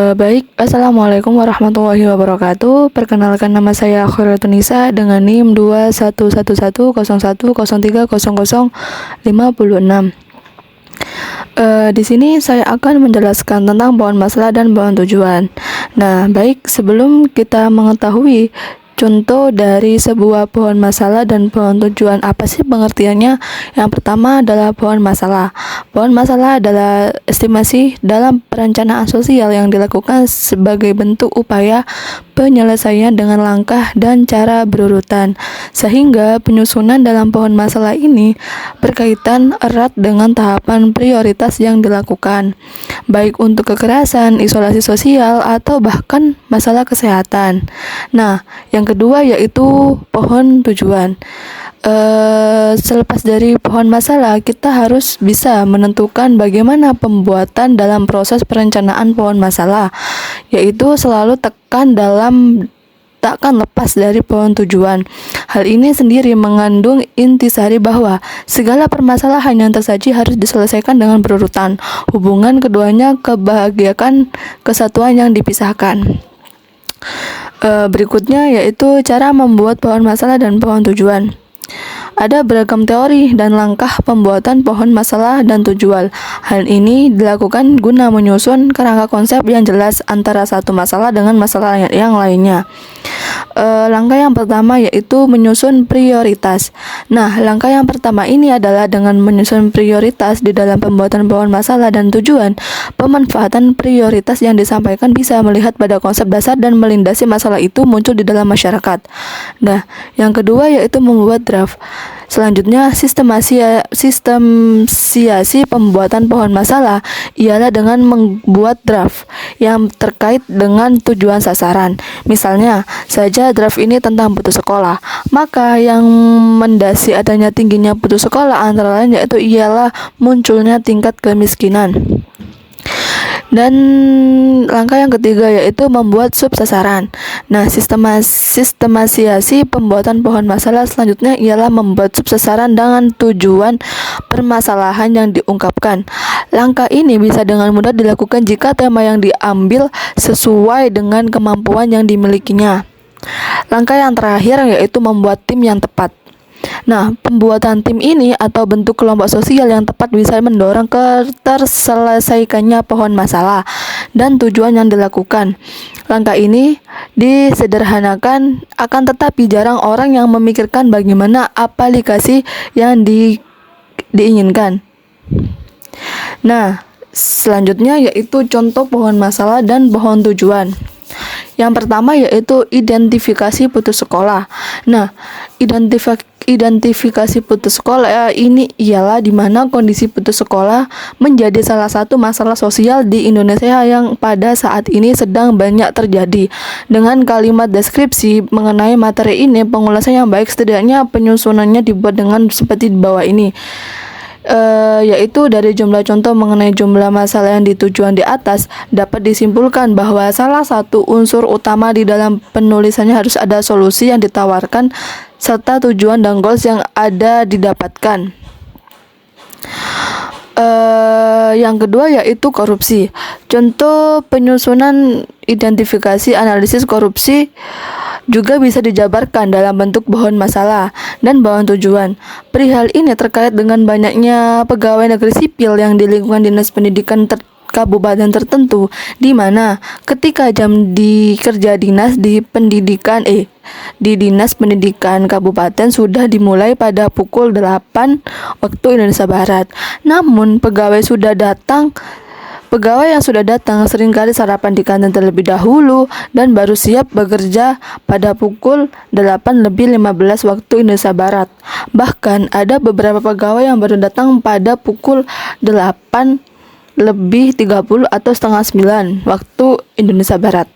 Baik, Assalamualaikum warahmatullahi wabarakatuh. Perkenalkan, nama saya Khairutunisa dengan NIM 21110103005056. Di sini saya akan menjelaskan tentang pohon masalah dan pohon tujuan. Nah, baik, sebelum kita mengetahui contoh dari sebuah pohon masalah dan pohon tujuan, apa sih pengertiannya? Yang pertama adalah pohon masalah. Pohon masalah adalah estimasi dalam perencanaan sosial yang dilakukan sebagai bentuk upaya penyelesaian dengan langkah dan cara berurutan, sehingga penyusunan dalam pohon masalah ini berkaitan erat dengan tahapan prioritas yang dilakukan, baik untuk kekerasan, isolasi sosial, atau bahkan masalah kesehatan. Nah, yang kedua yaitu pohon tujuan. Selepas dari pohon masalah, kita harus bisa menentukan bagaimana pembuatan dalam proses perencanaan pohon masalah, yaitu selalu takkan lepas dari pohon tujuan. Hal ini sendiri mengandung intisari bahwa segala permasalahan yang tersaji harus diselesaikan dengan berurutan. Hubungan keduanya kebahagiaan kesatuan yang dipisahkan. Berikutnya yaitu cara membuat pohon masalah dan pohon tujuan. Ada beragam teori dan langkah pembuatan pohon masalah dan tujuan. Hal ini dilakukan guna menyusun kerangka konsep yang jelas antara satu masalah dengan masalah yang lainnya. Langkah yang pertama yaitu menyusun prioritas. Nah, langkah yang pertama ini adalah dengan menyusun prioritas di dalam pembuatan pohon masalah dan tujuan. Pemanfaatan prioritas yang disampaikan bisa melihat pada konsep dasar dan melindasi masalah itu muncul di dalam masyarakat. Nah, yang kedua yaitu membuat draft. Selanjutnya, sistemasiasi pembuatan pohon masalah ialah dengan membuat draft yang terkait dengan tujuan sasaran. Misalnya saja draft ini tentang putus sekolah, maka yang mendasi adanya tingginya putus sekolah antara lain yaitu ialah munculnya tingkat kemiskinan. Dan langkah yang ketiga yaitu membuat subsasaran. Nah, sistemasiasi pembuatan pohon masalah selanjutnya ialah membuat subsasaran dengan tujuan permasalahan yang diungkapkan. Langkah ini bisa dengan mudah dilakukan jika tema yang diambil sesuai dengan kemampuan yang dimilikinya. Langkah yang terakhir yaitu membuat tim yang tepat. Nah, pembuatan tim ini atau bentuk kelompok sosial yang tepat bisa mendorong terselesaikannya pohon masalah dan tujuan yang dilakukan. Langkah ini disederhanakan, akan tetapi jarang orang yang memikirkan bagaimana aplikasi yang diinginkan. Nah, selanjutnya yaitu contoh pohon masalah dan pohon tujuan. Yang pertama yaitu identifikasi putus sekolah. Nah, identifikasi putus sekolah ini ialah di mana kondisi putus sekolah menjadi salah satu masalah sosial di Indonesia yang pada saat ini sedang banyak terjadi. Dengan kalimat deskripsi mengenai materi ini, pengulasan yang baik setidaknya penyusunannya dibuat dengan seperti di bawah ini. Yaitu dari jumlah contoh mengenai jumlah masalah yang ditujuan di atas, dapat disimpulkan bahwa salah satu unsur utama di dalam penulisannya harus ada solusi yang ditawarkan serta tujuan dan goals yang ada didapatkan. Yang kedua yaitu korupsi. Contoh penyusunan identifikasi analisis korupsi juga bisa dijabarkan dalam bentuk pohon masalah dan pohon tujuan. Perihal ini terkait dengan banyaknya pegawai negeri sipil yang di lingkungan dinas pendidikan kabupaten tertentu, di mana ketika jam kerja dinas di dinas pendidikan kabupaten sudah dimulai pada pukul 8 waktu Indonesia Barat. Namun pegawai yang sudah datang seringkali sarapan di kantin terlebih dahulu dan baru siap bekerja pada pukul 8:15 waktu Indonesia Barat. Bahkan ada beberapa pegawai yang baru datang pada pukul 8:30 atau setengah 9 waktu Indonesia Barat.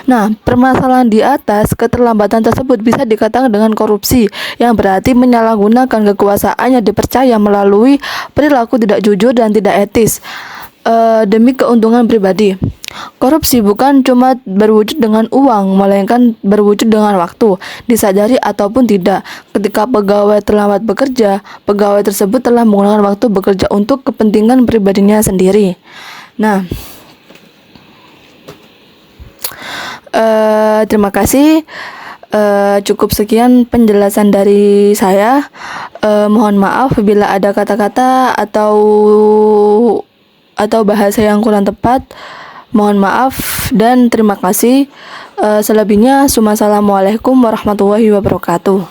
Nah, permasalahan di atas, keterlambatan tersebut bisa dikatakan dengan korupsi, yang berarti menyalahgunakan kekuasaan yang dipercaya melalui perilaku tidak jujur dan tidak etis demi keuntungan pribadi. Korupsi bukan cuma berwujud dengan uang, melainkan berwujud dengan waktu, disadari ataupun tidak. Ketika pegawai terlambat bekerja, pegawai tersebut telah menggunakan waktu bekerja untuk kepentingan pribadinya sendiri. Nah, Terima kasih. Cukup sekian penjelasan dari saya. Mohon maaf bila ada kata-kata atau bahasa yang kurang tepat. Mohon maaf dan terima kasih. Selebihnya, Assalamualaikum warahmatullahi wabarakatuh.